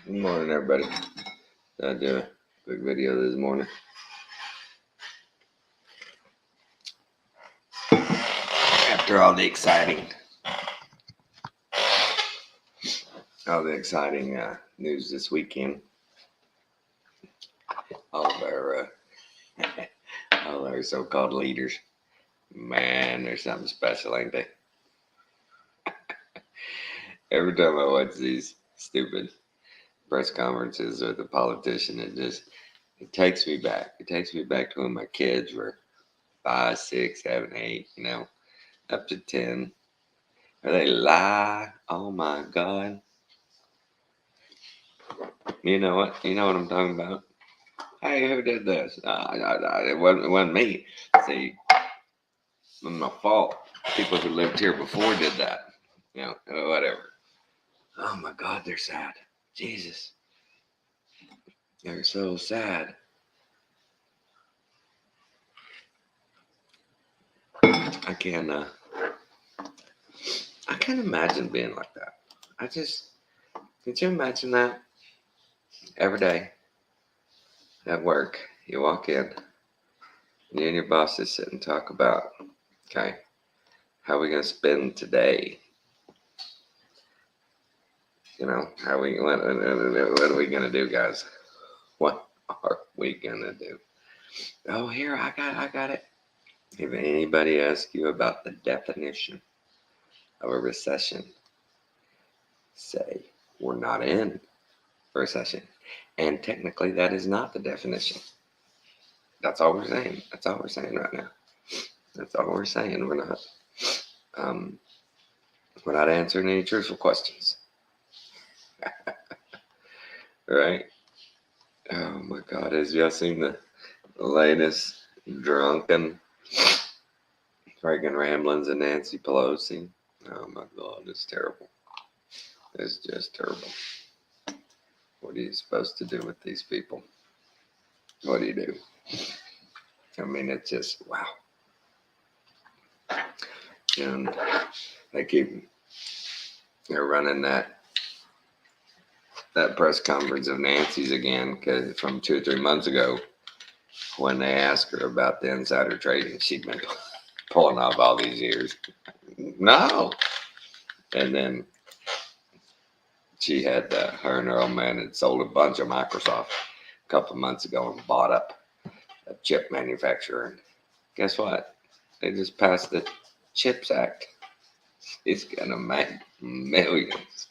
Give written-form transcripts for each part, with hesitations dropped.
Good morning, everybody. I did a quick video this morning. After all the exciting news this weekend, all of our so-called leaders, man, they're something special, ain't they? Every time I watch these stupid press conferences with a politician, it takes me back. It takes me back to when my kids were 5, 6, 7, 8, up to 10. Or they lie. Oh my God. You know what? You know what I'm talking about? Hey, who did this? It wasn't me. See, it was my fault. People who lived here before did that. Whatever. Oh my God, they're sad. Jesus. They're so sad. I can't imagine being like that. Could you imagine that? Every day at work, you walk in, you and your bosses sit and talk about, okay, how are we going to spend today? What are we going to do, guys? What are we going to do? Oh, here, I got it. If anybody asks you about the definition of a recession, say we're not in a recession. And technically, that is not the definition. That's all we're saying. That's all we're saying right now. That's all we're saying. We're not answering any truthful questions. Right? Oh my God! Has y'all seen the latest drunken freaking ramblings of Nancy Pelosi? Oh my God! It's terrible. It's just terrible. What are you supposed to do with these people? What do you do? I mean, it's just wow. And they're running that press conference of Nancy's again, because from 2 or 3 months ago, when they asked her about the insider trading, she'd been pulling off all these years. No. And then she had, her and her old man had sold a bunch of Microsoft a couple of months ago and bought up a chip manufacturer. And guess what? They just passed the CHIPS Act. It's going to make millions.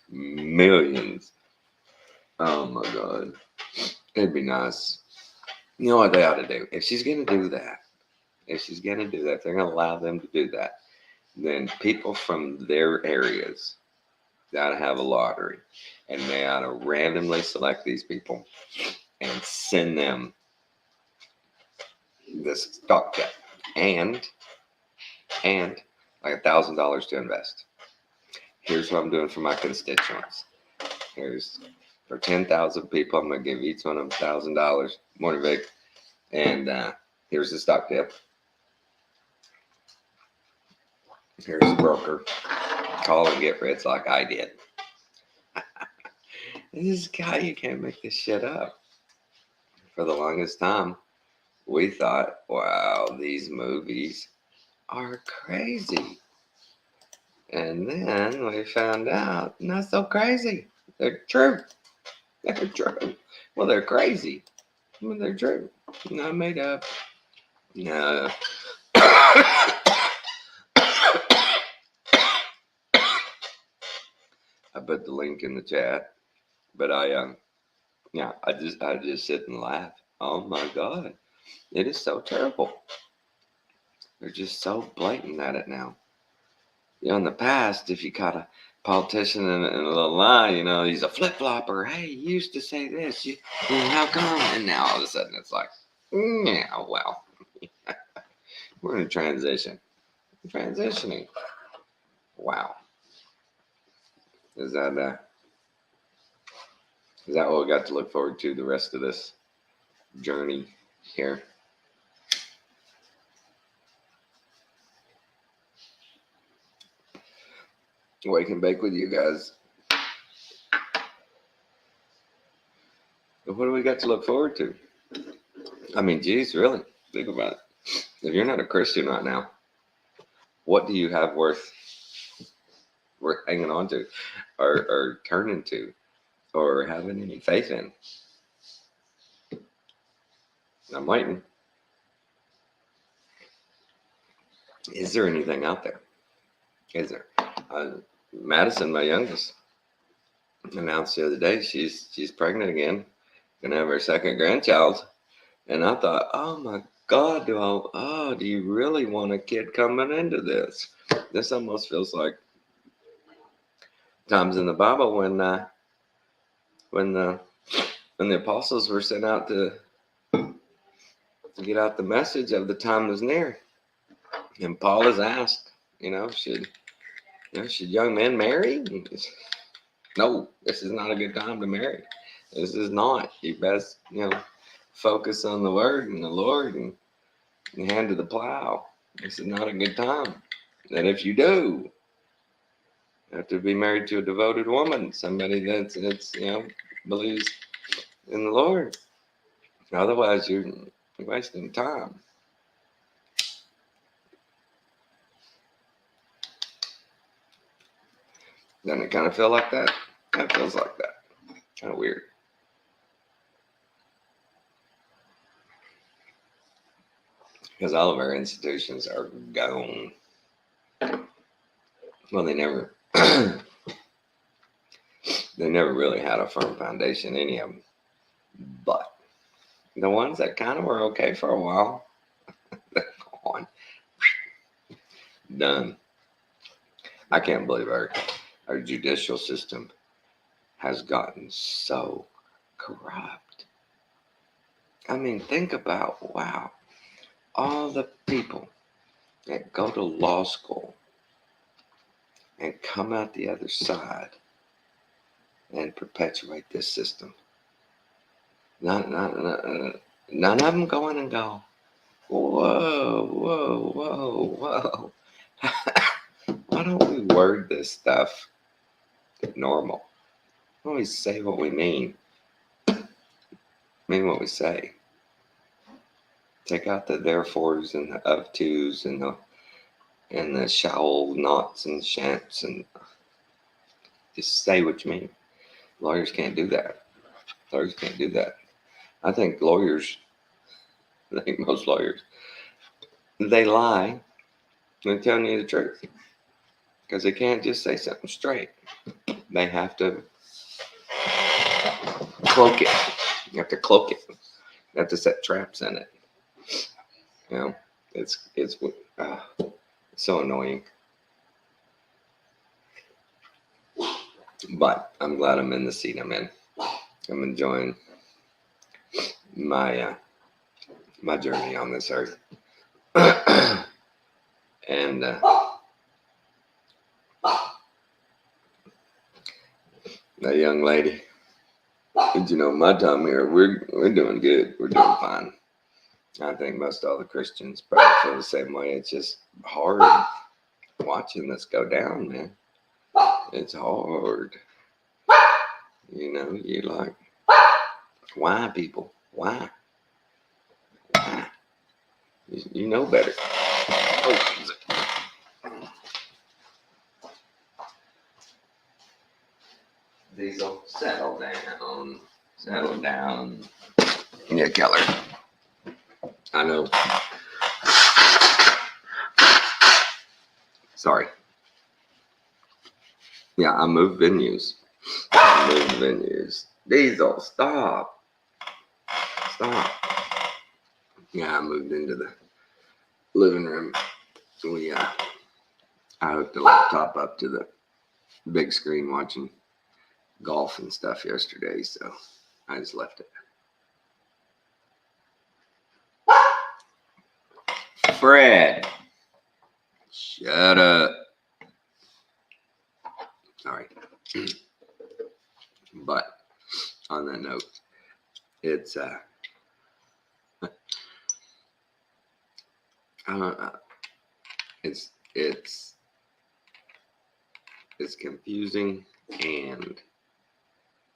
Millions. Oh my God. It'd be nice. You know what they ought to do? If she's going to do that, if they're going to allow them to do that, then people from their areas got to have a lottery. And they ought to randomly select these people and send them this stock tip and like $1,000 to invest. Here's what I'm doing for my constituents. For 10,000 people, I'm going to give each one of them $1,000. Morning, Vic. And here's the stock tip. Here's the broker. Call and get rich like I did. This guy, you can't make this shit up. For the longest time, we thought, wow, these movies are crazy. And then we found out, not so crazy. They're true. They're true. Well, they're crazy. Well, they're true. Not made up. No. I put the link in the chat, but I just sit and laugh. Oh my God, it is so terrible. They're just so blatant at it now. In the past, if you caught a politician in a little lie, he's a flip flopper. Hey, you used to say this. How come? And now all of a sudden it's like, yeah, well, we're in a transition. Transitioning. Wow. Is that what we got to look forward to the rest of this journey here? Wake and bake with you guys. What do we got to look forward to? I mean, geez, really, think about it. If you're not a Christian right now, what do you have worth hanging on to, or turning to, or having any faith in? I'm waiting. Is there anything out there? Is there? Madison, my youngest, announced the other day she's pregnant again, gonna have her second grandchild, and I thought, oh my God, do you really want a kid coming into this? This almost feels like times in the Bible when the apostles were sent out to get out the message of the time is near, and Paul is asked, should young men marry? No, this is not a good time to marry. This is not. You best, focus on the word and the Lord and hand to the plow. This is not a good time. And if you do, you have to be married to a devoted woman, somebody that's believes in the Lord. Otherwise, you're wasting time. Doesn't it kind of feel like that? It feels like that. Kind of weird. Because all of our institutions are gone. Well, they never really had a firm foundation, any of them. But the ones that kind of were okay for a while, they're gone. Done. I can't believe our judicial system has gotten so corrupt. I mean, think about, wow, all the people that go to law school and come out the other side and perpetuate this system. None of them go in and go, whoa, whoa, whoa, whoa. Why don't we word this stuff normal? Why don't we say what we mean? Mean what we say. Take out the therefores and the of tos and the shall nots and shan'ts, and just say what you mean. Lawyers can't do that. I think most lawyers, they lie when telling you the truth, because they can't just say something straight. They have to cloak it. You have to cloak it. You have to set traps in it. It's so annoying. But I'm glad I'm in the seat I'm in. I'm enjoying my journey on this earth. And that young lady, my time here, we're doing good. We're doing fine. I think most all the Christians probably feel the same way. It's just hard watching this go down, man. It's hard. You're like, why, people? Why? You know better. Diesel, settle down. Yeah, Keller. I know. Sorry. Yeah, I moved venues. Diesel, stop. Yeah, I moved into the living room. I hooked the laptop up to the big screen watching golf and stuff yesterday, so I just left it. Fred, shut up. Sorry. But on that note, it's it's confusing and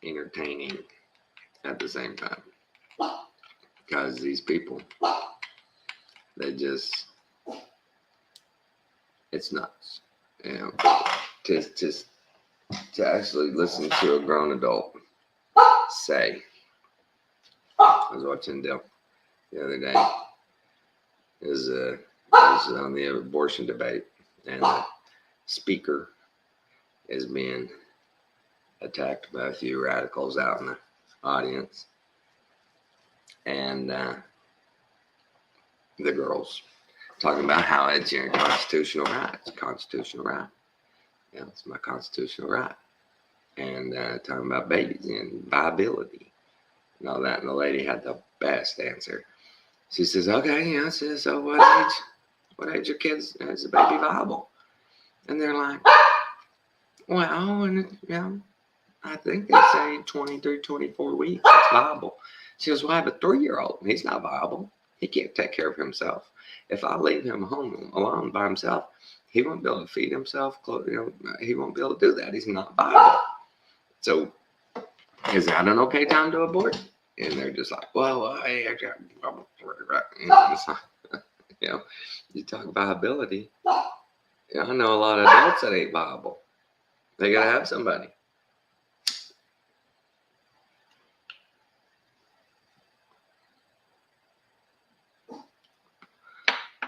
entertaining at the same time. Because these people, they just, it's nuts. You know, to actually listen to a grown adult say, I was watching the other day, is on the abortion debate, and the speaker is being attacked by a few radicals out in the audience, and the girls talking about how it's your constitutional right. It's a constitutional right. Yeah, it's my constitutional right. And talking about babies and viability and all that. And the lady had the best answer. She says, okay, yeah, so what age your kids is a baby viable? And they're like, well, and I think they say 23, 24 weeks, it's viable. She goes, well, I have a 3-year-old. He's not viable. He can't take care of himself. If I leave him home alone by himself, he won't be able to feed himself. He won't be able to do that. He's not viable. So, is that an okay time to abort? And they're just like, well, you talk viability. Yeah, I know a lot of adults that ain't viable. They gotta have somebody.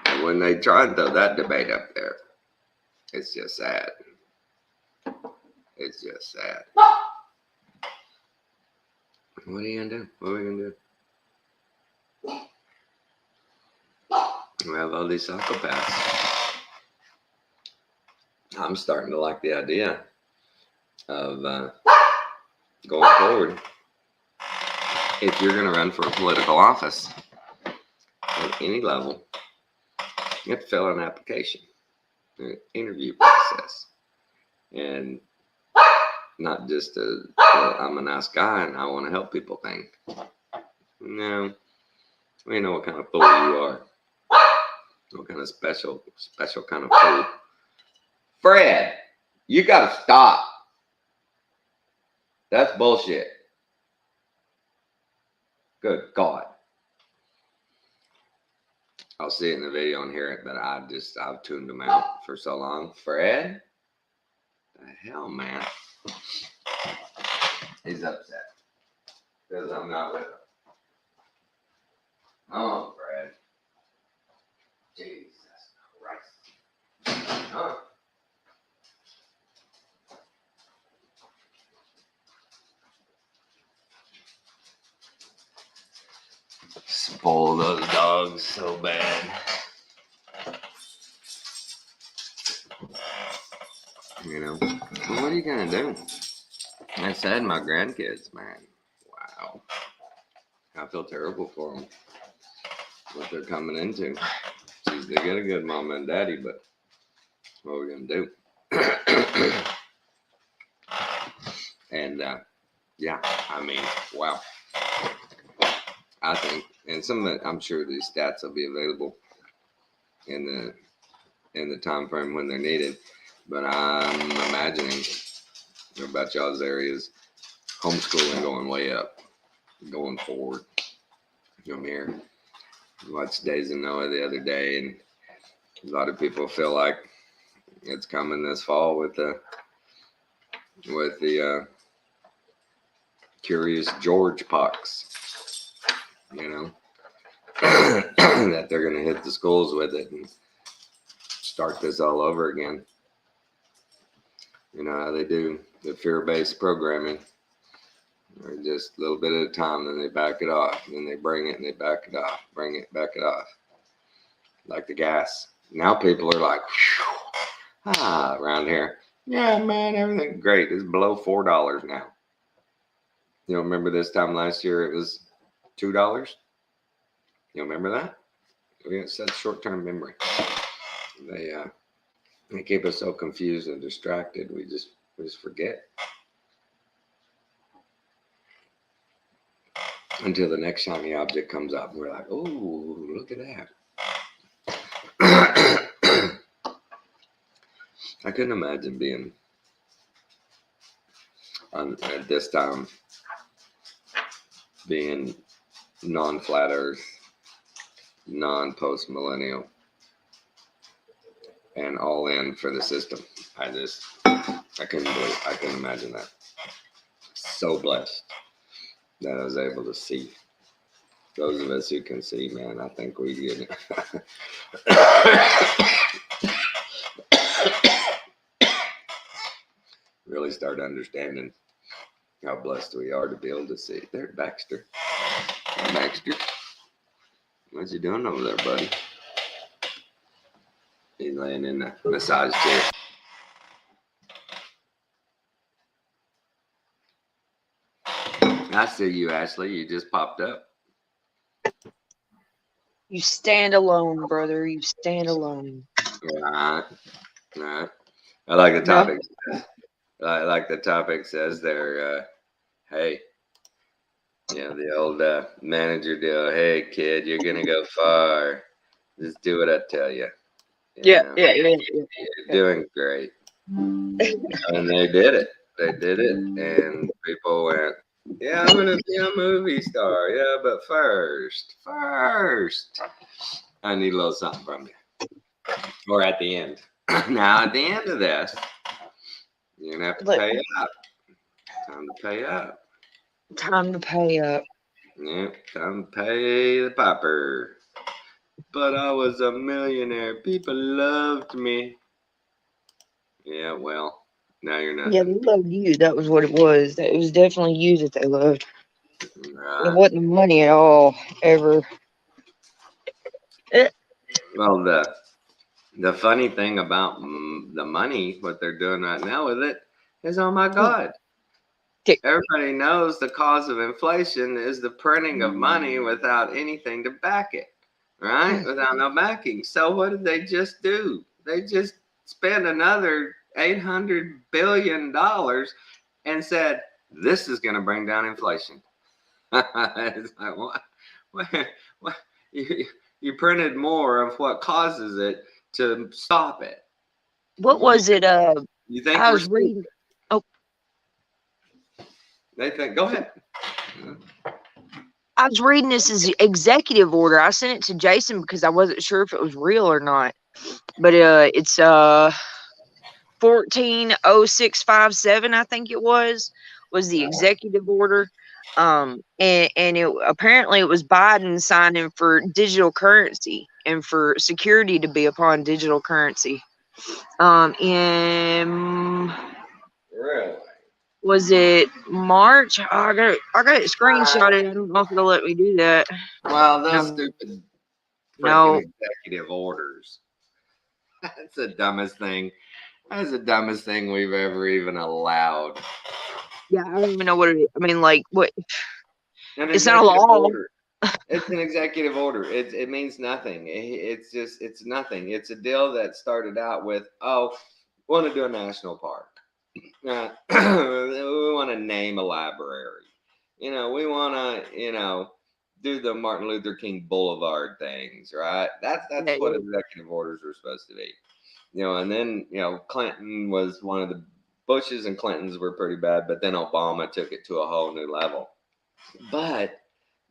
And when they try and throw that debate up there, it's just sad. It's just sad. What are you gonna do? What are we gonna do? We have all these psychopaths. I'm starting to like the idea of going forward. If you're gonna run for a political office at any level, you have to fill out an application, an interview process, and not just I'm a nice guy and I want to help people thing. No, we know what kind of fool you are. What kind of special kind of fool. Fred, you gotta stop. That's bullshit. Good God. I'll see it in the video and hear it, but I've tuned them out for so long. Fred? The hell, man? He's upset because I'm not with him. Oh, Fred. Jesus Christ. Huh? Spoil those dogs so bad. You know, what are you gonna do? I said my grandkids, man. Wow. I feel terrible for them. What they're coming into. Geez, they get a good mama and daddy, but what are we gonna do? And yeah, I mean, wow. I think, and some of it, I'm sure these stats will be available in the time frame when they're needed. But I'm imagining about y'all's areas, homeschooling going way up, going forward. I'm here. Watched Days of Noah the other day, and a lot of people feel like it's coming this fall with the Curious George pox. You know, that they're going to hit the schools with it and start this all over again. You know how they do the fear-based programming. Or just a little bit at a time, then they back it off, then they bring it and they back it off, bring it, back it off. Like the gas. Now people are like, around here. Yeah, man, everything great. It's below $4 now. You know, remember this time last year it was $2? You remember that? It's that short-term memory. They keep us so confused and distracted. We just forget. Until the next shiny object comes up, and we're like, "Oh, look at that!" I couldn't imagine being at this time being non-flat Earth, non-post millennial, and all in for the system. I couldn't imagine that. So blessed that I was able to see. Those of us who can see, man, I think we get it. Really start understanding how blessed we are to be able to see. There, Baxter. Baxter, what you doing over there, buddy? He's laying in the massage chair. I see you, Ashley. You just popped up. You stand alone, brother. You stand alone. Right. I like the topic. No. I like the topic says there, hey, the old manager deal. Hey, kid, you're going to go far. Just do what I tell you. Yeah. You're doing great. And they did it. They did it. And people went, yeah, I'm going to be a movie star. Yeah, but first, I need a little something from you. Or at the end. Now, at the end of this, you're going to have to pay up. Time to pay up. Time to pay up. Yeah, time to pay the piper. But I was a millionaire. People loved me. Yeah, well, now you're not. Yeah, they loved you. That was what it was. It was definitely you that they loved. Right. It wasn't the money at all, ever. Well, the funny thing about the money, what they're doing right now with it, is, oh my God. Everybody knows the cause of inflation is the printing of money without anything to back it, right? Without no backing. So what did they just do? They just spent another $800 billion and said, this is going to bring down inflation. It's like, what? You printed more of what causes it to stop it. What was it? You think I was reading. Oh, they think. Go ahead. I was reading this as executive order. I sent it to Jason because I wasn't sure if it was real or not. But it's 140657, I think it was the executive order. And it apparently it was Biden signing for digital currency and for security to be upon digital currency. In Really? Was it March? Oh, I got it screenshotted. I don't know if it'll let me do that. Well, those stupid freaking executive orders. That's the dumbest thing. That's the dumbest thing we've ever even allowed. Yeah, I don't even know what it is. I mean, like, what? It's not a law. Order. It's an executive order. It means nothing. It's nothing. It's a deal that started out with, want to do a national park. We want to name a library. We want to, do the Martin Luther King Boulevard things, right? That's what executive orders are supposed to be. And then, Clinton was one of the Bushes and Clintons were pretty bad, but then Obama took it to a whole new level. But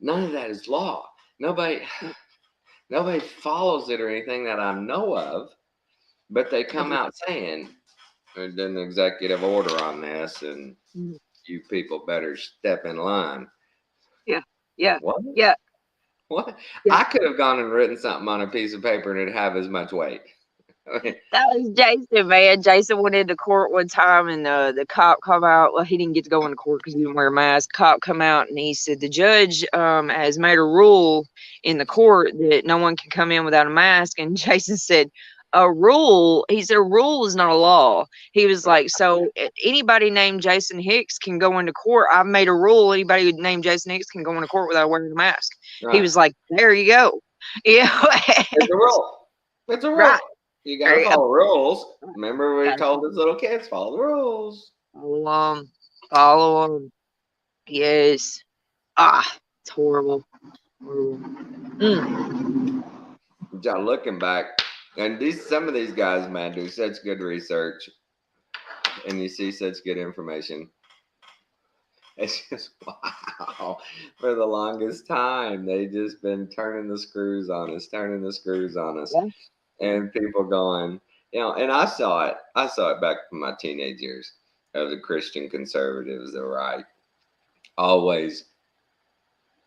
none of that is law. Nobody follows it or anything that I know of, but they come out saying there's an executive order on this and you people better step in line. Yeah. What? Yeah. What? Yeah. I could have gone and written something on a piece of paper and it'd have as much weight. That was Jason, man. Jason went into court one time and the cop come out. Well, he didn't get to go into court because he didn't wear a mask. Cop come out and he said the judge has made a rule in the court that no one can come in without a mask. And Jason said, a rule is not a law. He was like, so anybody named Jason Hicks can go into court. I've made a rule. Anybody named Jason Hicks can go into court without wearing a mask. Right. He was like, there you go. Yeah. It's a rule. It's a rule. Right. You gotta follow rules. Remember we told those little kids, follow the rules. Follow them. Yes. It's horrible. Looking back, and some of these guys, man, do such good research, and you see such good information. It's just wow. For the longest time, they just been turning the screws on us, turning the screws on us, Yeah. and people going, you know. And I saw it. I saw it back in my teenage years of the Christian conservatives, the right, always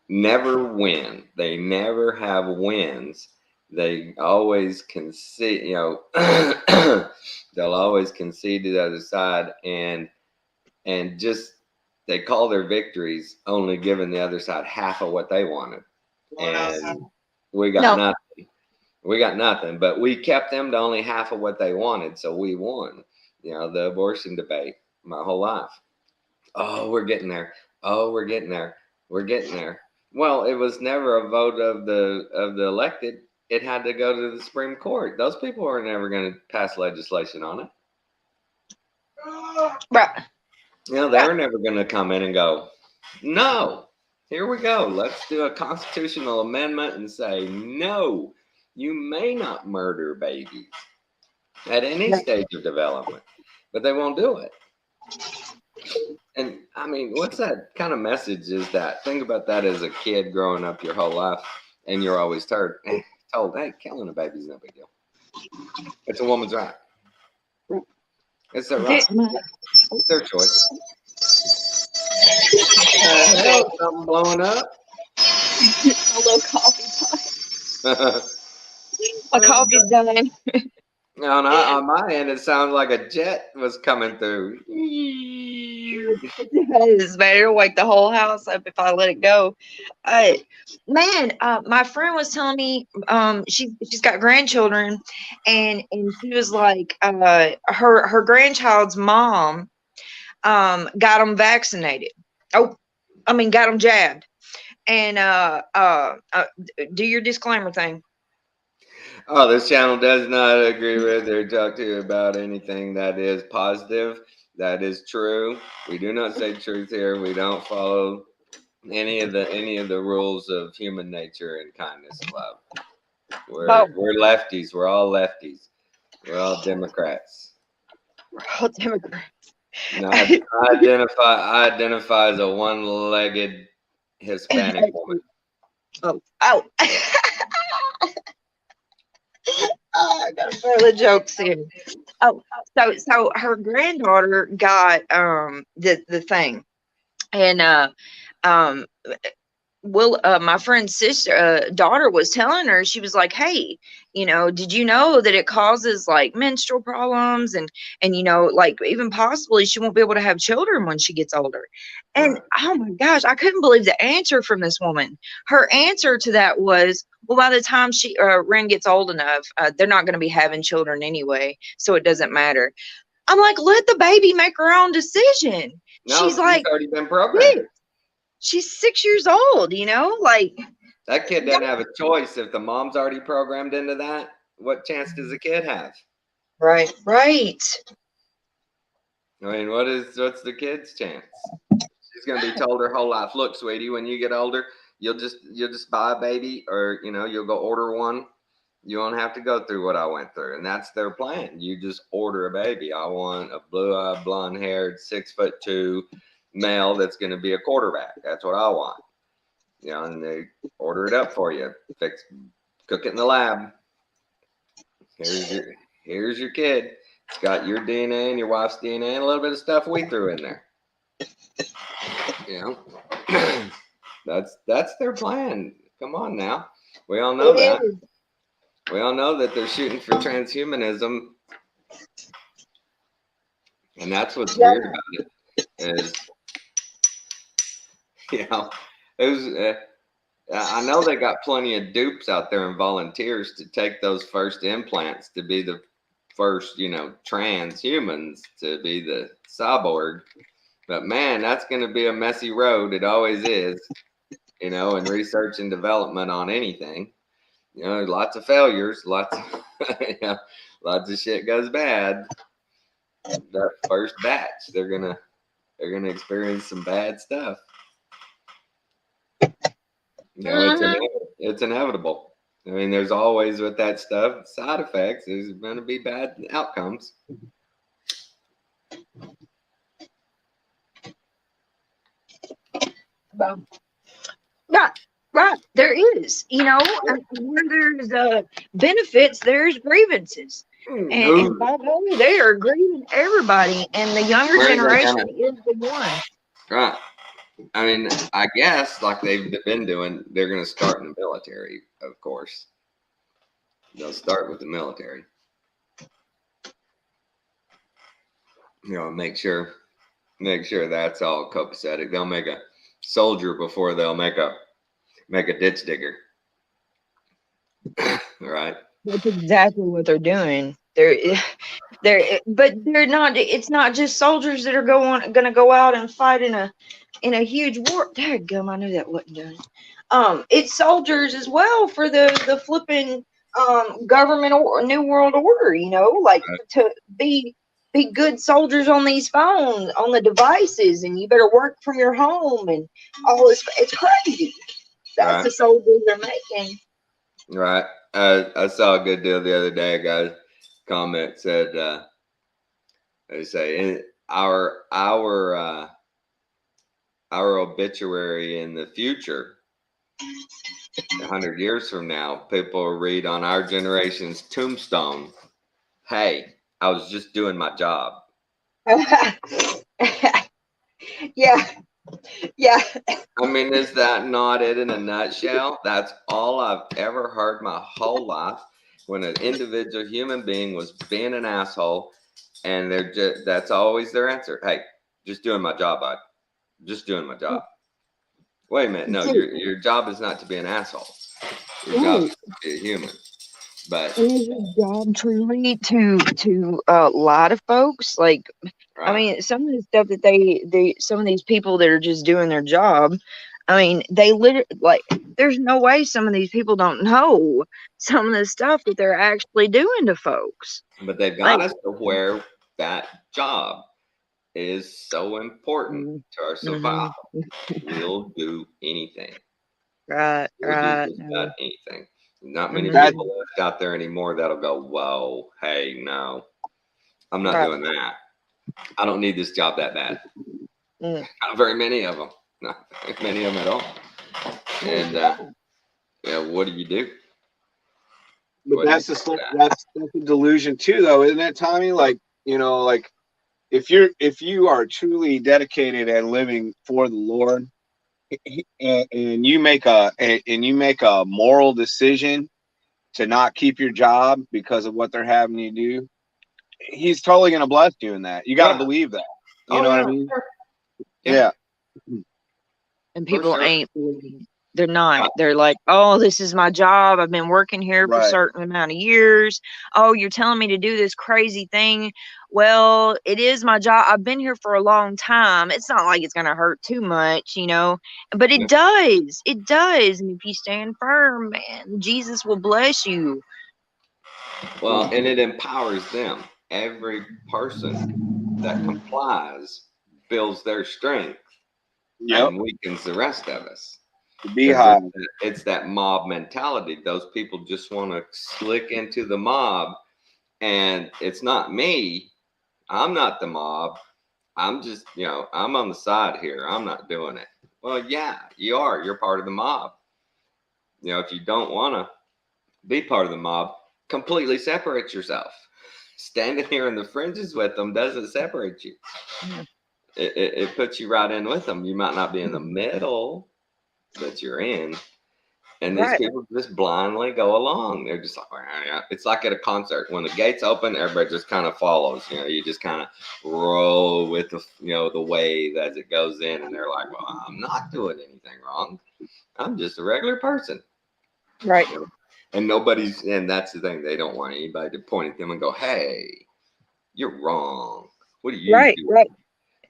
never win. They never have wins. They always concede. You know, they'll always concede to the other side, and just they call their victories only giving the other side half of what they wanted, and we got No. nothing. We got nothing, but we kept them to only half of what they wanted, so we won. You know, the abortion debate my whole life. Oh, we're getting there. Oh, we're getting there. We're getting there. Well, it was never a vote of the elected. It had to go to the Supreme Court. Those people were never going to pass legislation on it. Right. You know, they were never going to come in and go, no, here we go. Let's do a constitutional amendment and say, no, you may not murder babies at any Right. stage of development, but they won't do it. And I mean, what's that kind of message is that? Think about that as a kid growing up your whole life, and you're always told, hey, killing a baby's no big deal. It's a woman's right. It's their right. It's their choice. Hell, something blowing up. A little coffee pot. My coffee's done. On my end, it sounded like a jet was coming through. It does, man. It'll wake the whole house up if I let it go. Man, my friend was telling me, she's got grandchildren, and she was like, her grandchild's mom, got them vaccinated. Oh, I mean, got them jabbed. And do your disclaimer thing. Oh, this channel does not agree with or talk to you about anything that is positive, that is true. We do not say truth here. We don't follow any of the rules of human nature and kindness and love. We're lefties. We're all lefties. We're all Democrats. We're all Democrats. No, I identify as a one-legged Hispanic woman. Oh. I gotta throw the jokes in. Oh, so her granddaughter got the thing, and um my friend's sister daughter was telling her, she was like, hey, did you know that it causes like menstrual problems, and like even possibly she won't be able to have children when she gets older. And oh my gosh, I couldn't believe the answer from this woman. Her answer to that was, well, by the time Ren gets old enough, they're not going to be having children anyway, so it doesn't matter. I'm like, let the baby make her own decision. No, She's like, already been programmed. She's 6 years old, like that kid doesn't have a choice. If the mom's already programmed into that, what chance does the kid have? Right. I mean, what's the kid's chance? She's gonna be told her whole life, look, sweetie, when you get older, you'll just buy a baby, or you'll go order one. You won't have to go through what I went through. And that's their plan. You just order a baby. I want a blue-eyed, blonde-haired, 6'2" male that's going to be a quarterback. That's what I want. And they order it up for you. Cook it in the lab. Here's your kid. It's got your DNA and your wife's DNA and a little bit of stuff we threw in there. That's their plan. Come on now. We all know that. We all know that they're shooting for transhumanism, and that's what's weird about it. Is I know they got plenty of dupes out there and volunteers to take those first implants to be the first, transhumans, to be the cyborg. But man, that's going to be a messy road. It always is, in research and development on anything. Lots of failures, lots of shit goes bad. That first batch, they're gonna experience some bad stuff. It's inevitable. I mean, there's always with that stuff side effects. There's gonna be bad outcomes. Well, right, right. There is, and where there's benefits, there's grievances. And Who, by golly, they are grieving everybody. And the younger where are they generation gonna, is the one. right? I mean, I guess like they've been doing, they're gonna start in the military, of course. They'll start with the military. Make sure that's all copacetic. They'll make a soldier before they'll make a ditch digger. Right. That's exactly what they're doing. But they're not. It's not just soldiers that are going to go out and fight in a huge war. Dadgum, I knew that wasn't done. It's soldiers as well for the flipping government or new world order. Like Right. to be good soldiers on these phones, on the devices, and you better work from your home and all this. It's crazy. That's Right. the soldiers they're making. Right. I saw a good deal the other day. A guy comment said, they say our obituary in the future, 100 years from now, people will read on our generation's tombstone, "Hey, I was just doing my job." Yeah, yeah. I mean, is that not it in a nutshell? That's all I've ever heard my whole life. When an individual human being was being an asshole, and that's always their answer. Hey, just doing my job, bud. Just doing my job. Wait a minute. No, your job is not to be an asshole. Your job is to be a human. But And is your job truly to lie to folks? Like, I right. mean, some of the stuff that they some of these people that are just doing their job, I mean, they literally like. There's no way some of these people don't know some of the stuff that they're actually doing to folks. But they've got Like, us to where that job is so important to our survival. We'll do anything. right, We'll do right. just about anything. Not many Mhm. people left out there anymore that'll go, whoa, hey, no, I'm not Right. doing that. I don't need this job that bad. Mm. Not very many of them. Not very many of them at all. And what do you do? But that's that's a delusion too, though, isn't it, Tommy? Like, like if you are truly dedicated and living for the Lord, and you make a moral decision to not keep your job because of what they're having you do, He's totally going to bless you in that. You got to believe that. You know what I mean? Sure. Yeah. And people sure. ain't believing it. They're not. They're like, oh, this is my job. I've been working here for a Right. certain amount of years. Oh, you're telling me to do this crazy thing. Well, it is my job. I've been here for a long time. It's not like it's going to hurt too much, but it does. It does. And if you stand firm, man, Jesus will bless you. Well, and it empowers them. Every person that complies builds their strength Yep. and weakens the rest of us. The beehive. It's that mob mentality. Those people just want to slick into the mob, and it's not me. I'm not the mob. I'm just, I'm on the side here. I'm not doing it. Well, yeah, you are. You're part of the mob. If you don't want to be part of the mob, completely separate yourself. Standing here in the fringes with them doesn't separate you. Yeah. It puts you right in with them. You might not be in the middle, but you're in. And these people just blindly go along. They're just like, it's like at a concert. When the gates open, everybody just kind of follows. You just kind of roll with the wave as it goes in. And they're like, well, I'm not doing anything wrong. I'm just a regular person. Right. And that's the thing. They don't want anybody to point at them and go, hey, you're wrong. What are you doing? Right.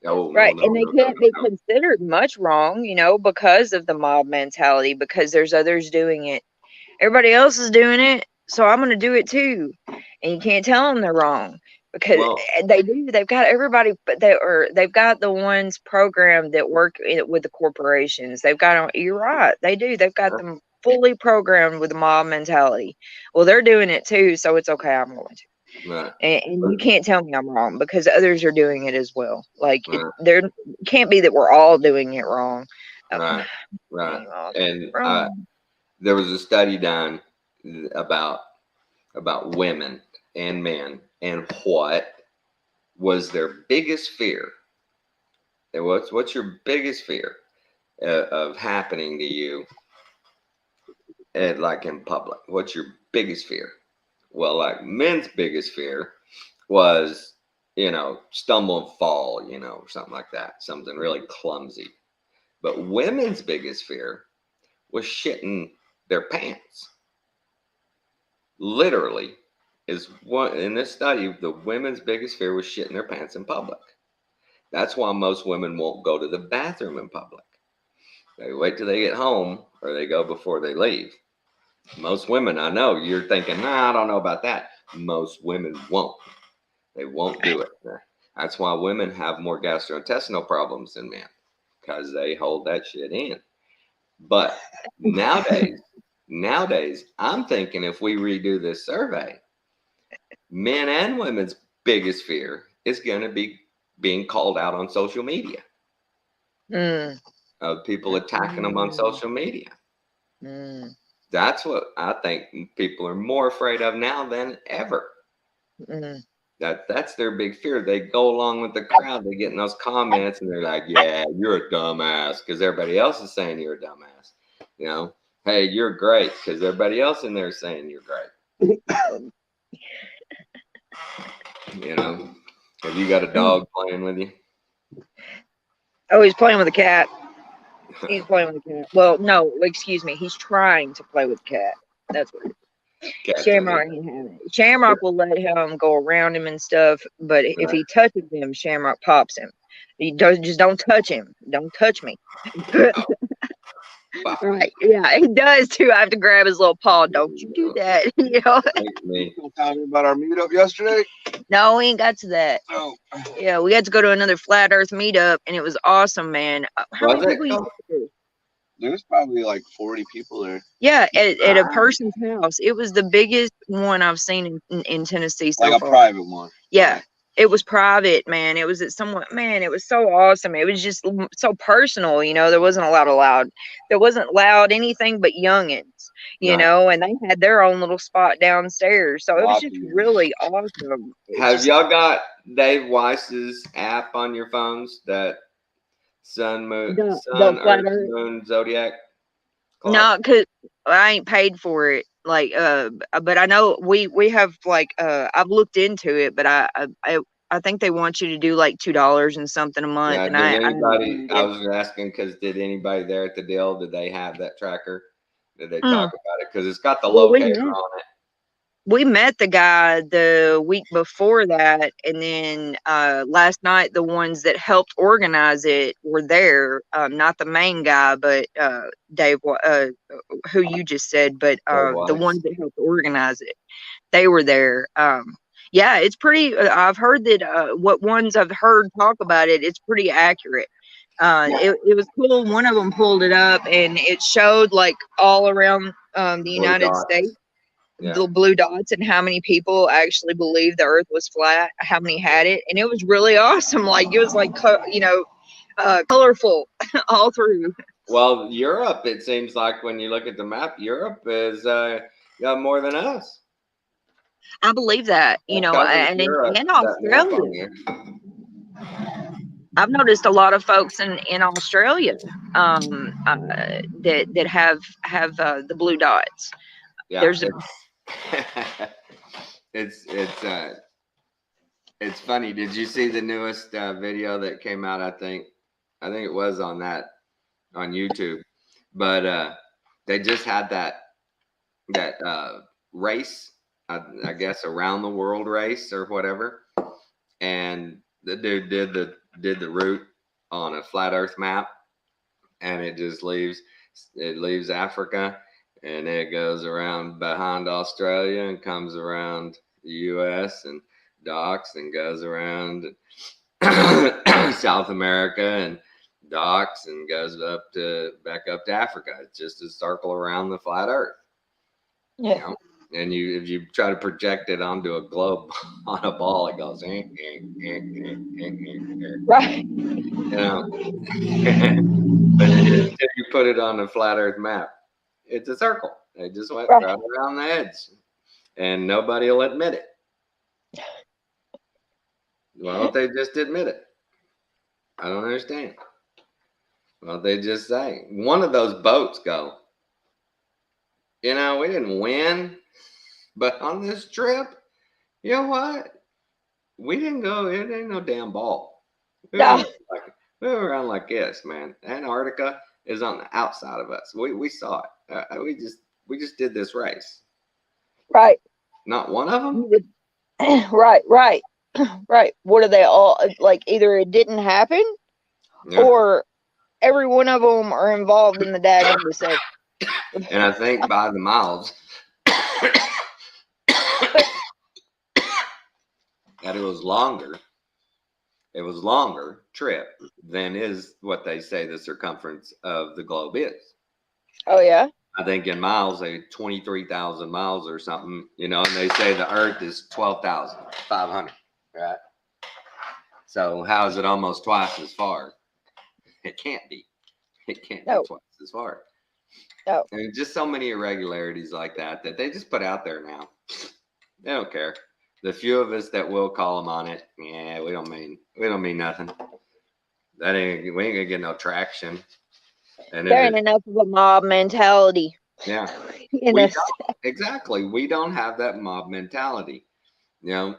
Oh, right. No, And they can't be considered much wrong, because of the mob mentality, because there's others doing it. Everybody else is doing it, so I'm going to do it too. And you can't tell them they're wrong because they do. They've got everybody, but they've got the ones programmed that work with the corporations. They've got them. You're right. They do. They've got them fully programmed with the mob mentality. Well, they're doing it too, so it's okay. I'm going to. Right. And you can't tell me I'm wrong because others are doing it as well. Like there can't be that we're all doing it wrong. Right, right. Well, And wrong. there was a study done about women and men and what was their biggest fear. And what's your biggest fear of happening to you like in public? What's your biggest fear? Well, like men's biggest fear was, stumble and fall, something like that, something really clumsy. But women's biggest fear was shitting their pants. Literally, is one in this study, the women's biggest fear was shitting their pants in public. That's why most women won't go to the bathroom in public. They wait till they get home or they go before they leave. Most women, I know you're thinking, nah, I don't know about that. Most women won't. They won't do it. That's why women have more gastrointestinal problems than men, because they hold that shit in. But nowadays, I'm thinking if we redo this survey, men and women's biggest fear is going to be being called out on social media. Of people attacking them on social media. That's what I think people are more afraid of now than ever. That's their big fear. They go along with the crowd. They get in those comments and they're like, yeah, you're a dumbass because everybody else is saying you're a dumbass. Hey, you're great because everybody else in there is saying you're great. Have you got a dog playing with you? Oh, he's playing with a cat. He's playing with a cat. Well, no, excuse me. He's trying to play with a cat. That's what it is. Shamrock ain't having it. Shamrock will let him go around him and stuff, but if he touches him, Shamrock pops him. Just don't touch him. Don't touch me. Right. Yeah, he does too. I have to grab his little paw. Don't you do that. Me. Talking about our meetup yesterday? No, we ain't got to that. Oh. Yeah, we had to go to another Flat Earth meetup, and it was awesome, man. How many people you think? There's probably like 40 people there. Yeah, at a person's house. It was the biggest one I've seen in Tennessee so far. Like a private one. Yeah, it was private, man. It was at man, it was so awesome. It was just so personal, there wasn't there wasn't loud anything but youngins, and they had their own little spot downstairs. So it was just really awesome. Have y'all got Dave Weiss's app on your phones? That Sun, Earth, Moon, Zodiac? Clock? No, because I ain't paid for it. But I know we have I've looked into it, but I think they want you to do like $2 and something a month. Yeah, and I was asking because did anybody there at the deal, did they have that tracker? Did they talk about it? Because it's got the locator on it. We met the guy the week before that, and then last night the ones that helped organize it were there. Not the main guy, but Dave, who you just said, but the ones that helped organize it, they were there. Yeah, it's pretty. I've heard that what ones I've heard talk about it, it's pretty accurate. It was cool. One of them pulled it up, and it showed like all around the United States. Yeah. The blue dots and how many people actually believed the earth was flat, how many had it, and it was really awesome. Like it was like colorful all through. Well, Europe, it seems like when you look at the map, Europe is got more than us. I believe that, and Australia. I've noticed a lot of folks in Australia that have the blue dots. Yeah, there's it's funny. Did you see the newest video that came out? I think it was on YouTube, but they just had that race, I guess around the world race or whatever, and the dude did the route on a flat Earth map, and it just leaves Africa. And it goes around behind Australia and comes around the U.S. and docks and goes around South America and docks and goes back up to Africa. It's just a circle around the flat Earth. Yeah. And if you try to project it onto a globe on a ball, it goes right. But put it on the flat Earth map. It's a circle. They just went Right. right around the edge, and nobody will admit it. Why don't they just admit it? I don't understand. Why don't they just say one of those boats go? You know, we didn't win, but on this trip, you know what? We didn't go. It ain't no damn ball. We No. went around like this, man. Antarctica is on the outside of us. We saw it. We just did this race. Right. Not one of them. Right. Right. What are they all like? Either it didn't happen, Yeah. or every one of them are involved in the daggum deception. And I think by the miles that it was longer trip than is what they say the circumference of the globe is. Oh yeah. I think in miles, 23,000 miles or something, you know, and they say the Earth is 12,500, right? So how is it almost twice as far? It can't be. It can't be twice as far. No. And just so many irregularities like that they just put out there now. They don't care. The few of us that will call them on it, yeah, we don't mean nothing. We ain't gonna get no traction. And there ain't enough of a mob mentality. Yeah. Exactly. We don't have that mob mentality. You know,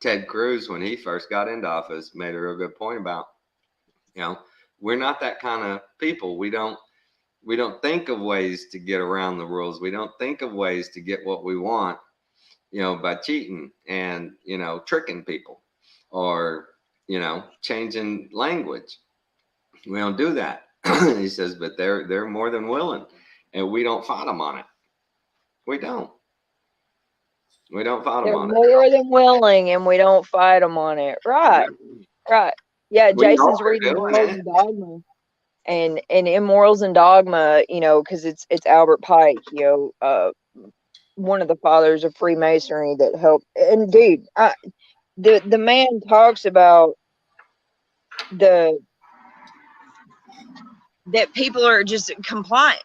Ted Cruz, when he first got into office, made a real good point about, you know, we're not that kind of people. We don't think of ways to get around the rules. We don't think of ways to get what we want, you know, by cheating and, you know, tricking people or, you know, changing language. We don't do that. He says, but they're more than willing, and we don't fight them on it. We don't fight them on it. They're more than willing, and we don't fight them on it. Right. Yeah, Jason's reading Morals and Dogma, and in Morals and Dogma, you know, because it's Albert Pike, you know, one of the fathers of Freemasonry that helped. And dude, the man talks about that people are just compliant.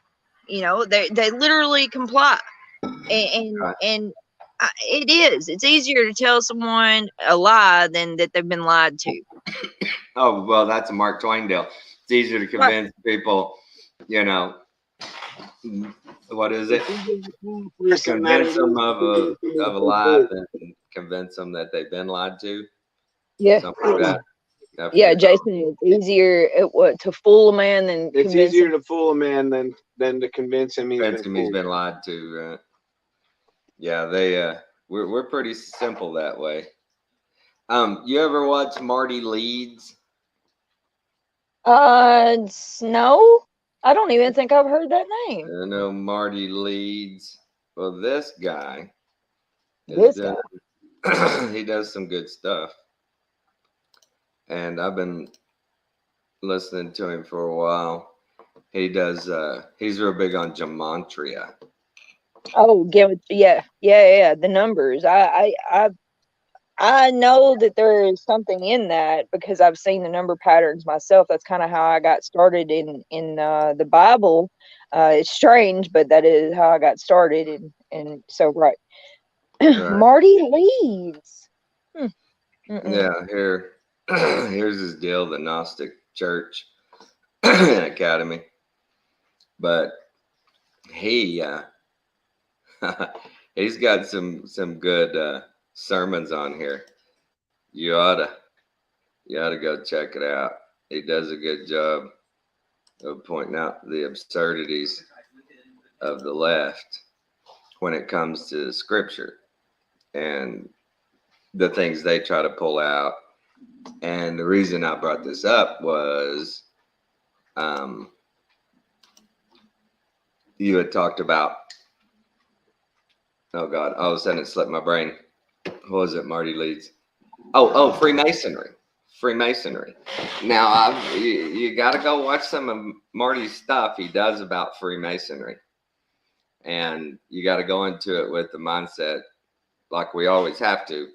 You know, they literally comply, and it's easier to tell someone a lie than that they've been lied to. Oh, well, that's a Mark Twain deal. It's easier to convince people, you know, what is it? Convince them of a lie than convince them that they've been lied to. Yeah. Something like that. Yeah, Jason, it's easier to fool a man than it's easier to fool a man than to convince him he's been lied to. Right? Yeah, we're pretty simple that way. You ever watch Marty Leeds? No, I don't even think I've heard that name. I know Marty Leeds. Well, this guy. He does some good stuff. And I've been listening to him for a while. He does, he's real big on gematria. Oh, yeah. The numbers. I know that there is something in that because I've seen the number patterns myself. That's kind of how I got started in the Bible. It's strange, but that is how I got started. And so, right. Marty Leeds. Yeah, here's his deal, the Gnostic Church Academy. But he's got some good sermons on here. You ought to go check it out. He does a good job of pointing out the absurdities of the left when it comes to scripture and the things they try to pull out. And the reason I brought this up was you had talked about, oh God, all of a sudden it slipped my brain. What was it, Marty Leeds? Oh, Freemasonry. Now, you got to go watch some of Marty's stuff he does about Freemasonry. And you got to go into it with the mindset, like we always have to,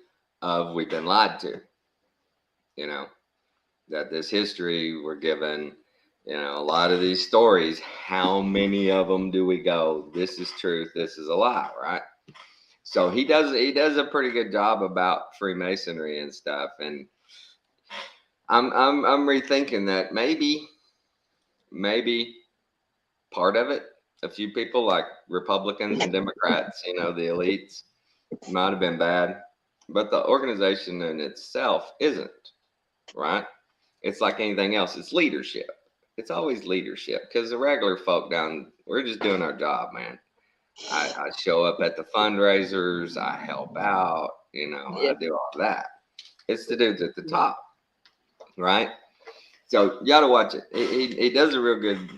of we've been lied to. You know, that this history we're given You know, a lot of these stories, how many of them do we go, this is truth, this is a lie, right? So he does a pretty good job about Freemasonry and stuff. And I'm rethinking that maybe part of it, a few people like Republicans and Democrats, you know, the elites, might have been bad, but the organization in itself isn't, right? It's like anything else. It's leadership. It's always leadership, because the regular folk we're just doing our job, man. I show up at the fundraisers. I help out. You know, I do all that. It's the dudes at the top, right? So you got to watch it. He does a real good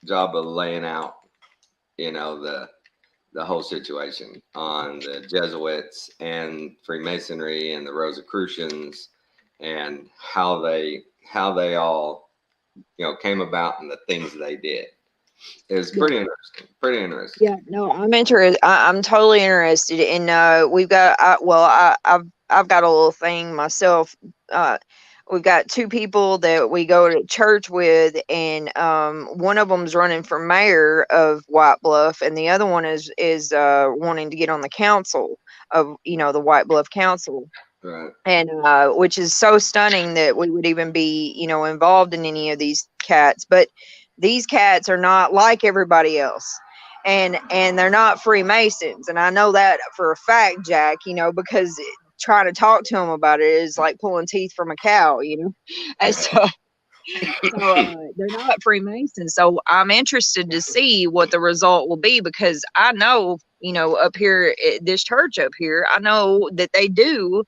job of laying out, you know, the whole situation on the Jesuits and Freemasonry and the Rosicrucians and how they all, you know, came about and the things they did. It was pretty interesting. Pretty interesting. Yeah, no, I'm interested. I'm totally interested. And we've got, I've got a little thing myself. We've got two people that we go to church with, and one of them's running for mayor of White Bluff, and the other one is wanting to get on the council of, you know, the White Bluff Council. Right. And which is so stunning that we would even be, you know, involved in any of these cats. But these cats are not like everybody else, and they're not Freemasons, and I know that for a fact, Jack, you know, because trying to talk to them about it is like pulling teeth from a cow, you know. And so they're not Freemasons. So I'm interested to see what the result will be, because I know, you know, up here at this church up here, I know that they do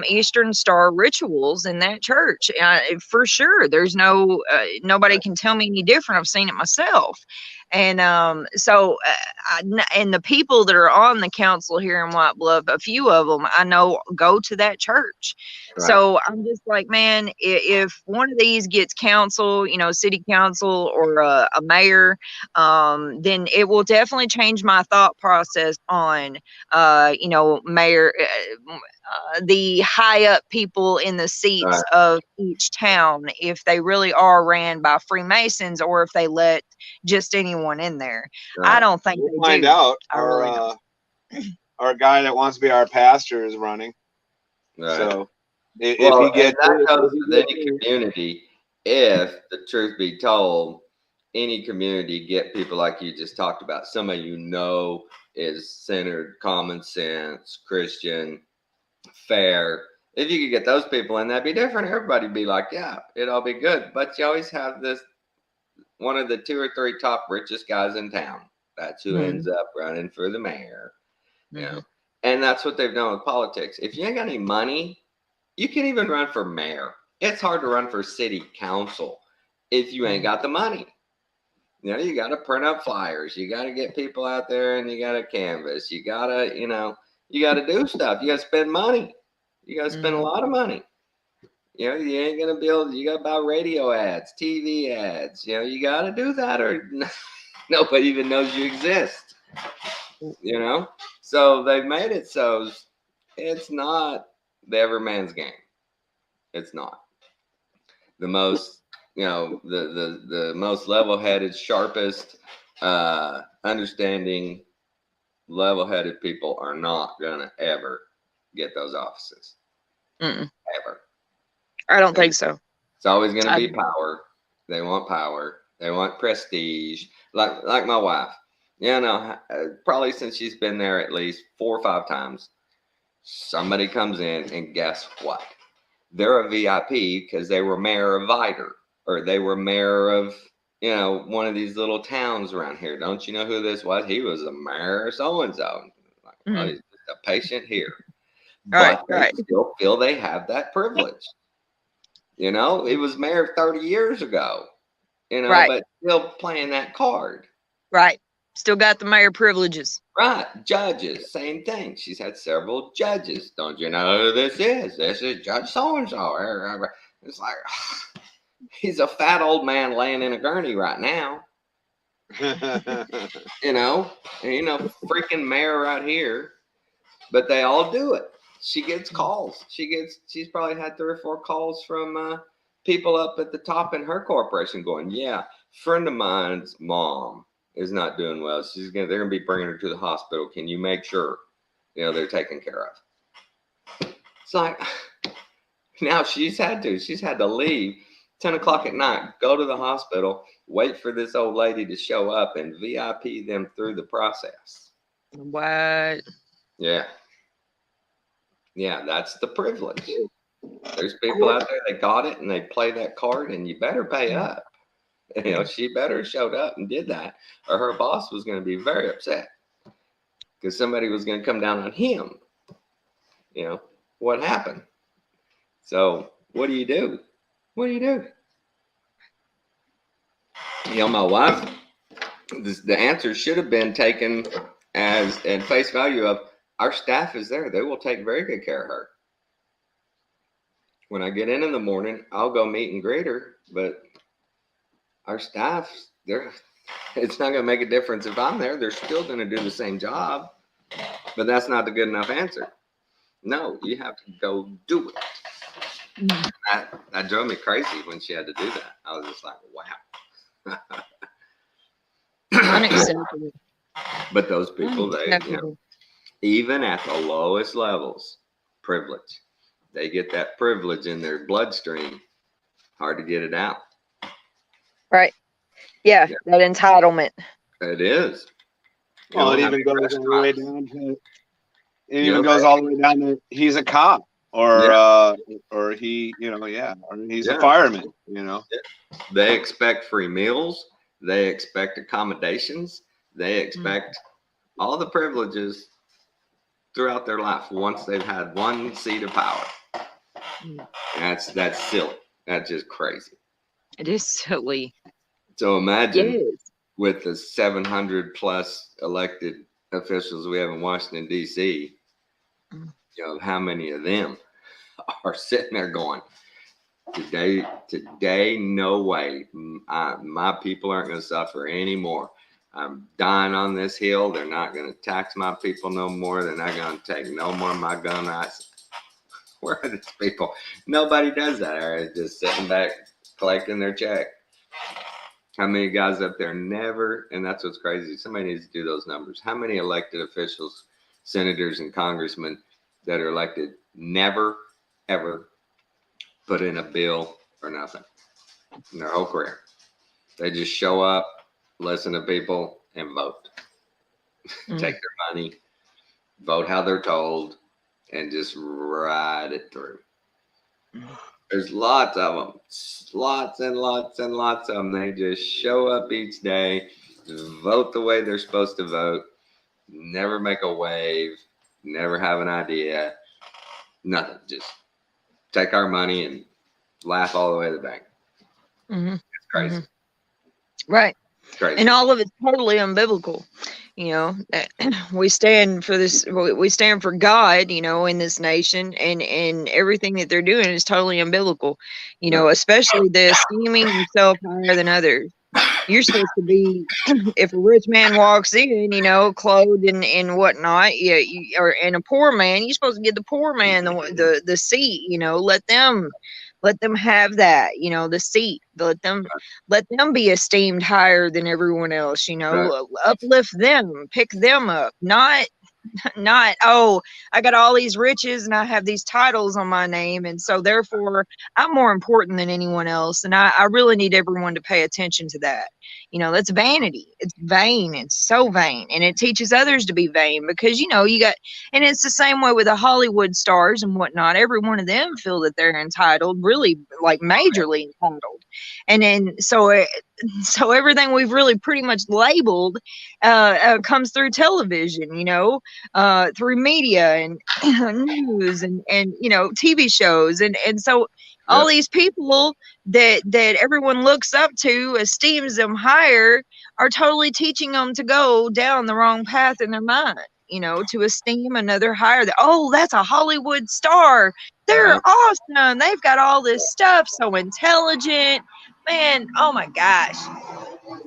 Eastern Star rituals in that church, for sure. There's no nobody can tell me any different. I've seen it myself. And and the people that are on the council here in White Bluff, a few of them I know go to that church. Right. So I'm just like, man, if one of these gets council, you know, city council or a mayor, then it will definitely change my thought process on, you know, mayor, the high up people in the seats of each town, if they really are ran by Freemasons or if they let just anyone in there. I don't think we'll they find do. out. Really Our guy that wants to be our pastor is running. Right. So if well, he gets that goes with any community. If the truth be told, any community get people like you just talked about, somebody you know is centered, common sense, Christian, fair. If you could get those people in, that'd be different. Everybody'd be like, yeah, it'll all be good. But you always have this one of the 2 or 3 top richest guys in town. That's who ends up running for the mayor. You know, and that's what they've done with politics. If you ain't got any money, you can't even run for mayor. It's hard to run for city council if you ain't got the money. You know, you got to print up flyers. You got to get people out there, and you got to canvass. You got to, you know, you got to do stuff. You got to spend money. You got to spend a lot of money. You know, you ain't going to be able to, you got to buy radio ads, TV ads. You know, you got to do that, or nobody even knows you exist. You know, so they've made it so it's not the everyman's game. It's not. The most, you know, the most level-headed, sharpest, understanding, level-headed people are not gonna ever get those offices. Ever. I don't think so. It's always gonna be power. They want power. They want prestige. Like my wife. Yeah, no, probably since she's been there at least 4 or 5 times, somebody comes in and guess what? They're a VIP because they were mayor of Vidor, or they were mayor of, you know, one of these little towns around here. Don't you know who this was? He was a mayor of so-and-so. Like, well, he's just a patient here. But they still feel they have that privilege. You know, he was mayor 30 years ago, you know, but still playing that card. Right. Still got the mayor privileges. Right. Judges, same thing. She's had several judges. Don't you know who this is? This is Judge so-and-so. It's like, he's a fat old man laying in a gurney right now. You know, freaking mayor right here. But they all do it. She gets calls. She's probably had 3 or 4 calls from people up at the top in her corporation going, yeah, friend of mine's mom is not doing well. They're gonna be bringing her to the hospital. Can you make sure, they're taken care of? It's like, now she's had to leave 10 o'clock at night, go to the hospital, wait for this old lady to show up and VIP them through the process. What? Yeah. Yeah, that's the privilege. There's people out there that got it and they play that card, and you better pay up. She better have showed up and did that, or her boss was going to be very upset because somebody was going to come down on him. What happened? So what do you do? What do you do? My wife, the answer should have been taken as at face value of, our staff is there. They will take very good care of her. When I get in the morning, I'll go meet and greet her, but our staff, it's not going to make a difference if I'm there. They're still going to do the same job, but that's not the good enough answer. No, you have to go do it. That drove me crazy when she had to do that. I was just like, wow. Unacceptable. But those people, even at the lowest levels, privilege. They get that privilege in their bloodstream. Hard to get it out. Right. Yeah, that entitlement. It is. Well, it even goes all the way down to. It even goes all the way down to he's a cop, or he, or he's a fireman. They expect free meals. They expect accommodations. They expect all the privileges throughout their life once they've had one seat of power. That's silly. That's just crazy. It is silly. So imagine with the 700 plus elected officials we have in Washington, D.C., how many of them are sitting there going, today, no way. My people aren't going to suffer anymore. I'm dying on this hill. They're not going to tax my people no more. They're not going to take no more of my gun rights. Where are these people? Nobody does that. They're just sitting back, collecting their check. How many guys up there never, and that's what's crazy, somebody needs to do those numbers. How many elected officials, senators and congressmen that are elected never, ever put in a bill or nothing in their whole career? They just show up, listen to people, and vote. Take their money, vote how they're told, and just ride it through. There's lots of them, lots and lots and lots of them. They just show up each day, vote the way they're supposed to vote, never make a wave, never have an idea, nothing. Just take our money and laugh all the way to the bank. It's crazy. Right. It's crazy. And all of it's totally unbiblical. We stand for this. We stand for God, in this nation, and everything that they're doing is totally unbiblical. Especially the esteeming yourself higher than others. You're supposed to be, if a rich man walks in, clothed and whatnot, and a poor man, you're supposed to give the poor man the seat. Let them have that, the seat. Let them be esteemed higher than everyone else. Uplift them, pick them up, not, oh, I got all these riches and I have these titles on my name, and so therefore I'm more important than anyone else. And I really need everyone to pay attention to that. That's vanity. It's vain. It's so vain. And it teaches others to be vain because, you got, and it's the same way with the Hollywood stars and whatnot. Every one of them feel that they're entitled, really, like majorly entitled. And then, so everything we've really pretty much labeled comes through television, through media and news and TV shows. And so all these people that everyone looks up to, esteems them higher, are totally teaching them to go down the wrong path in their mind, to esteem another higher. Oh, that's a Hollywood star. They're awesome. They've got all this stuff. So intelligent. Man, oh my gosh.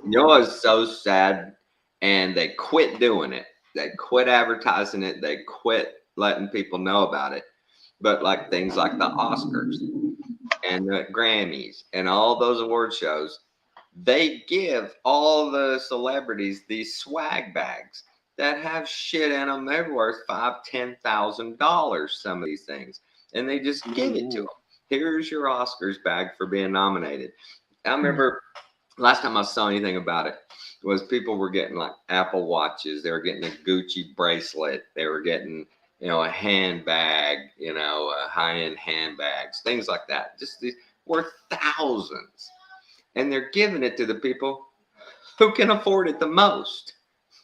It's so sad. And they quit doing it. They quit advertising it. They quit letting people know about it. But like things like the Oscars, and the Grammys and all those award shows, they give all the celebrities these swag bags that have shit in them. They're worth $5,000-$10,000. Some of these things, and they just give it to them. Here's your Oscars bag for being nominated. I remember last time I saw anything about it was people were getting like Apple watches. They were getting a Gucci bracelet. They were getting, a handbag, high-end handbags, things like that. Just these worth thousands. And they're giving it to the people who can afford it the most.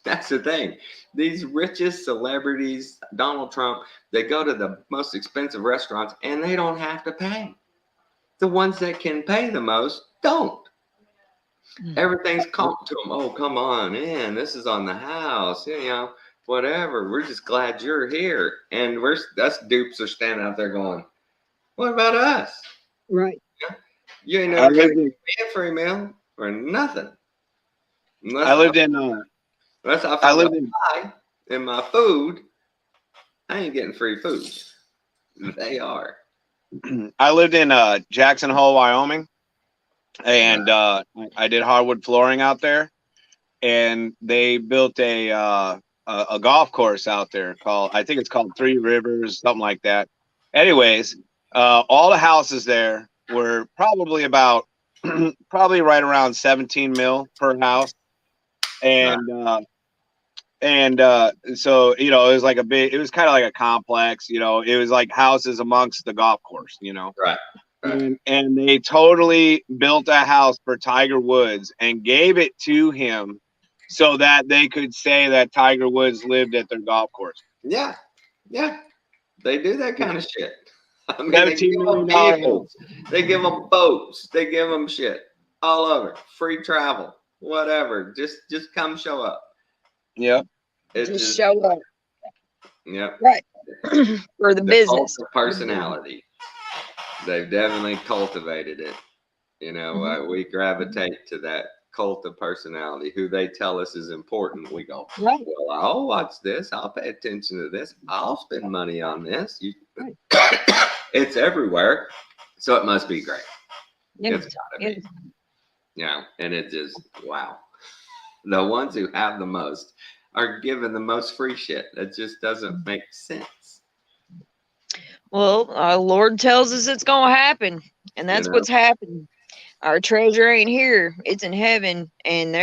That's the thing. These richest celebrities, Donald Trump, they go to the most expensive restaurants and they don't have to pay. The ones that can pay the most don't. Everything's comped to them. Oh, come on in. This is on the house. Whatever. We're just glad you're here. And us dupes are standing out there going, what about us? Right. You ain't never getting me a free meal or nothing. I lived in in my food. I ain't getting free food. They are. I lived in Jackson Hole, Wyoming, and I did hardwood flooring out there, and they built a golf course out there I think it's called Three Rivers, something like that. Anyways, all the houses there were probably right around 17 mil per house, and so it was like it was kind of like a complex, it was like houses amongst the golf course, Right. And they totally built a house for Tiger Woods and gave it to him so that they could say that Tiger Woods lived at their golf course. Yeah. They do that kind of shit. I mean, $17 million. They give them boats. They give them shit all over. Free travel, whatever. Just come show up. Yeah. Just show up. Yep. Right. For the business. Cult of personality. They've definitely cultivated it. We gravitate to that cult of personality. Who they tell us is important. We go, right. Well, I'll watch this. I'll pay attention to this. I'll spend money on this. Right. It's everywhere. So it must be great. Yeah. It's gotta be. And it just, wow. The ones who have the most are given the most free shit. That just doesn't make sense. Well, our Lord tells us it's going to happen, and that's what's happening. Our treasure ain't here. It's in heaven, and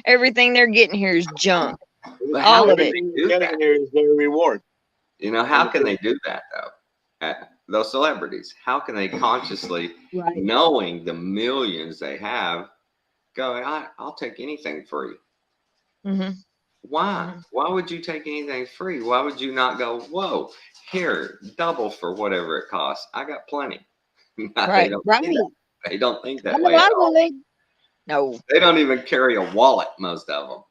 everything they're getting here is junk. All of it. Everything they're getting here is their reward. How can they do that, though? Those celebrities, how can they consciously, knowing the millions they have, go, I'll take anything free? Mm-hmm. Why? Mm-hmm. Why would you take anything free? Why would you not go, whoa, here, double for whatever it costs? I got plenty. Right. They don't think that way at all. No. They don't even carry a wallet, most of them.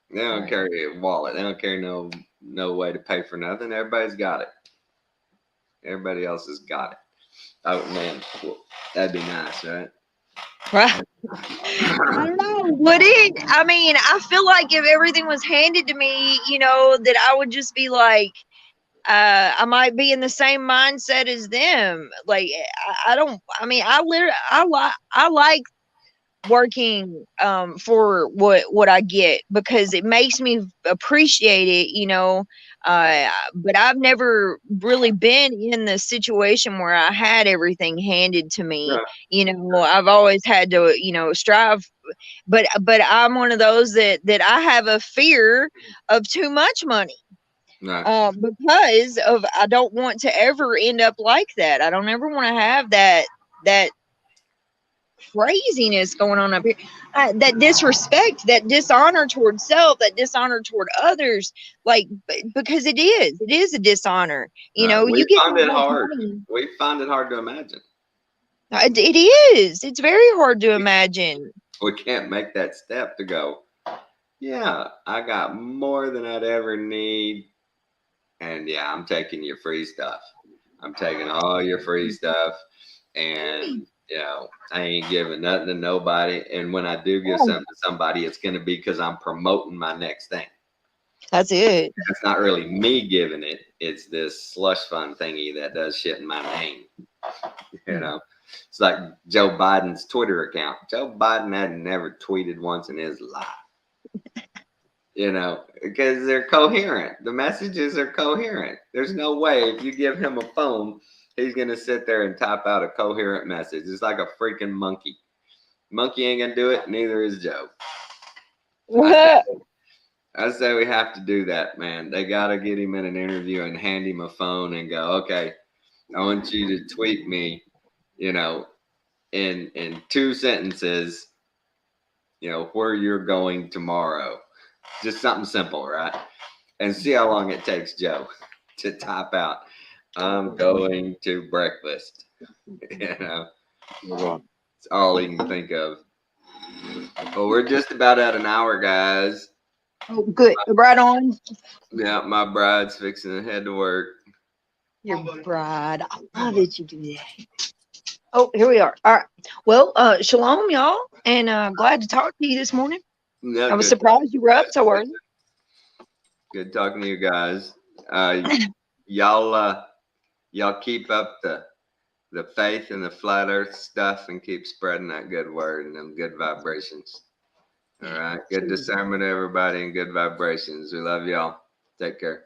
They don't carry a wallet. They don't carry no way to pay for nothing. Everybody's got it. Everybody else has got it. Oh, man. That'd be nice, right? Right. I don't know. Would it? I mean, I feel like if everything was handed to me, that I would just be like, I might be in the same mindset as them. Like, I like working for what I get, because it makes me appreciate it, but I've never really been in the situation where I had everything handed to me. I've always had to strive, but I'm one of those that I have a fear of too much money. Right. Because I don't want to ever end up like that. I don't ever want to have that craziness going on up here, that disrespect, that dishonor toward self, that dishonor toward others, because it is a dishonor. We find it hard. We find it hard to imagine. It is. It's very hard to imagine. We can't make that step to go, yeah, I got more than I'd ever need. And yeah, I'm taking your free stuff. I'm taking all your free stuff. And, I ain't giving nothing to nobody. And when I do give something to somebody, it's going to be because I'm promoting my next thing. That's it. It's not really me giving it. It's this slush fund thingy that does shit in my name. You know, it's like Joe Biden's Twitter account. Joe Biden had never tweeted once in his life. You know, because they're coherent. The messages are coherent. There's no way if you give him a phone, he's going to sit there and type out a coherent message. It's like a freaking monkey. Monkey ain't going to do it. Neither is Joe. I say we have to do that, man. They got to get him in an interview and hand him a phone and go, okay, I want you to tweet me, you know, in 2 sentences, you know, where you're going tomorrow. Just something simple, right? And see how long it takes Joe to type out, I'm going to breakfast. You know, it's all he can think of. Well, we're just about at an hour, guys. Oh, good. Right on. Yeah, my bride's fixing to head to work. Your bride. I love that you do that. Oh, here we are. All right. Well, shalom, y'all, and glad to talk to you this morning. Yeah, I was good. surprised you were up so early. Good talking to you guys. Y'all keep up the faith and the flat earth stuff and keep spreading that good word and them good vibrations. All right. Good discernment, everybody, and good vibrations. We love y'all. Take care.